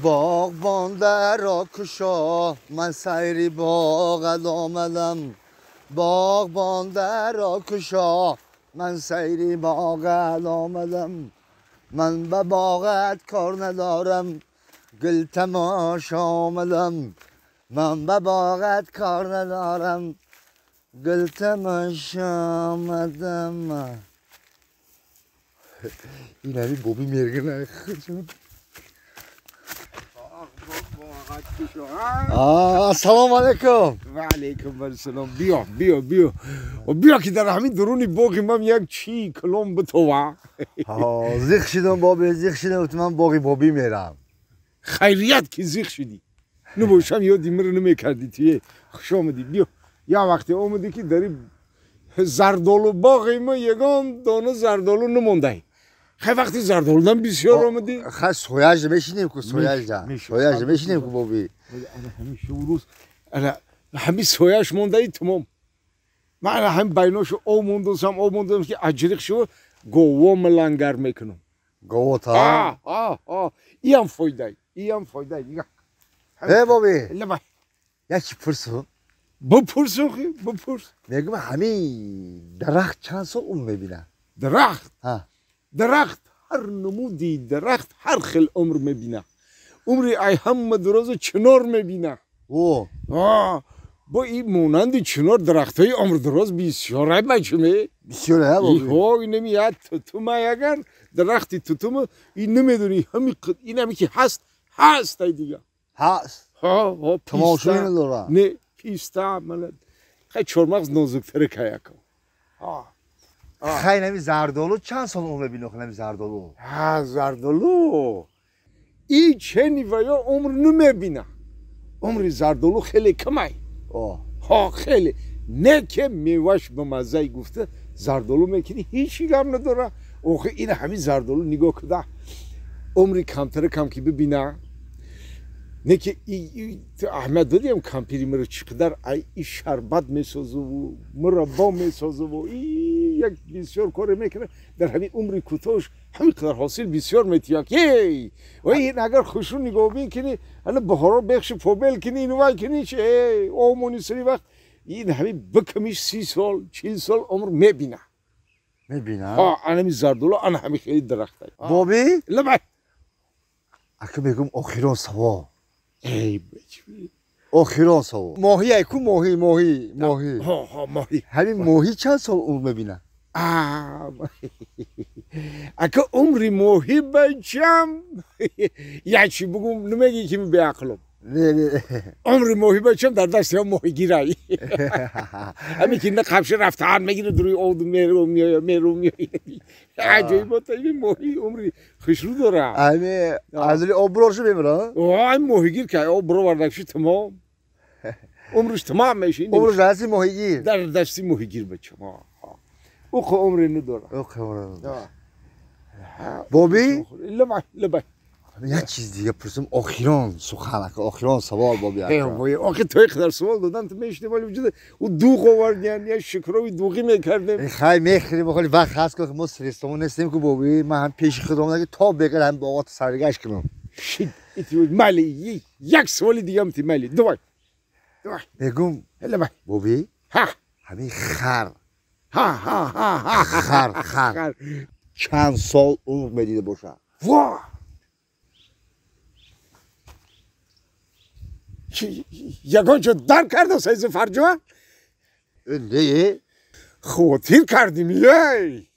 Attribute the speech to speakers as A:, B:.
A: باغبان در کشا من سیری باغت آمدم باغبان در کشا من سیری باغت آمدم من به باغت کار ندارم گل تماشا آمدم من به باغت کار ندارم گل تماشا آمدم این همی بوبی مرگنه السلام علیکم
B: و علیکم السلام بیا که در همین درونی باقی من یک چی کلام به تو
A: زیخ شدم بابی زیخ شدم من باقی بابی میرم
B: خیریت که زیخ شدی نباشم یادی مرا نمیکردی توی خوش آمدی بیا یا وقتی آمدی که داری زردالو باقی ما یگان دانه زردالو نمونده خیلی وقتی زردالو دم بسیار آمدی
A: خیلی سویاج میشینیم که سویاج میشینیم که بابی
B: همیشه روز همین سویاش مونده ای تمام من هم بیناشو آموندم که اجریخ شو گوه ملنگر میکنم
A: گوه تا
B: ای هم فایده دیگه
A: بابی
B: لبای
A: یکی پرسو
B: بپرس
A: میگم همین درخت چند سال میبینه
B: درخت هر نمودی درخت هر خیل عمر میبینه عمری ای هم دراز چنار میبینه با این مونند چنار درخت های عمر دراز بسیاره بچمه
A: بسیاره بابی
B: این نمیاد توتومه اگر درختی توتومه این نمیدونی این همی که هست ای دیگه
A: هست تماشایی نداره
B: نه پیسته خیلی چرمغز نازکتره که یکم
A: خیلی نمی زردالو چند سال عمر بینه خیلی نمی زردالو
B: زردالو این چه نیویا عمر نمیبینه عمر زردالو خیلی کمه خیلی نه که میوش به مزه گفته زردالو میکنی هیچی هم نداره اوخه این همین زردالو نگاه کده عمری کمتره کم که ببینه نه که احمد بدیم کمپیری مرا چقدر ای شربت میسازه و مربا میسازه و یک بسیار کار میکنه در همین عمری کوتاهش همین قدر حاصل بسیار میتیاک و این اگر خوشون نگاه بینکنی حالا بهارا بخش پوبل کنی اینو وای کنی چه آمونی سری وقت این همین بکمیش 30 سال 40 سال عمر میبینه همین زردالو همین خیلی درخته
A: بابی
B: لبای
A: اکه بگم اخیران سوا
B: ای بچی
A: اخیران سوا ماهی ایکو ماهی
B: ماهی
A: همین ماهی چند سال عمر ببینه
B: اکه عمری ماهی بچم یه چی بگم نمیگی که به عقلم عمری ماهی بچم در دست هم ماهی گیرایی همین که نه قبش رفتن میگیره دروی آود میرو عجیبات این ماهی عمری خوشرو داره
A: همین از روی آبروشو بمیره
B: این ماهی گیر که آبرو وردکشی تمام عمرش تمام میشه
A: عمرش دستی ماهی گیر
B: در دستی ماهی گیر بچم اوخه عمری نداره
A: بابی
B: لبای
A: یه چیز دیگه پرسیم آخیران سخنک آخیران سوال بابی
B: آخه توی قدر سوال دادن تو میشنی ولی وجود او دوغ آوردن یا شکروی دوغی میکردیم
A: خیلی میخریم خیلی وقت هست که ما سرستمون نیستیم که بابی من هم پیش خودم نگه تا بگل هم با آقا سرگشت کنم
B: مالی یک سوالی دیگه هم تی مالی دوای
A: بگم بابی همین خر چند سال عمر میدیده باشه
B: یگان چه در کرده سایز فرجا
A: نه
B: خاطر کردیم یی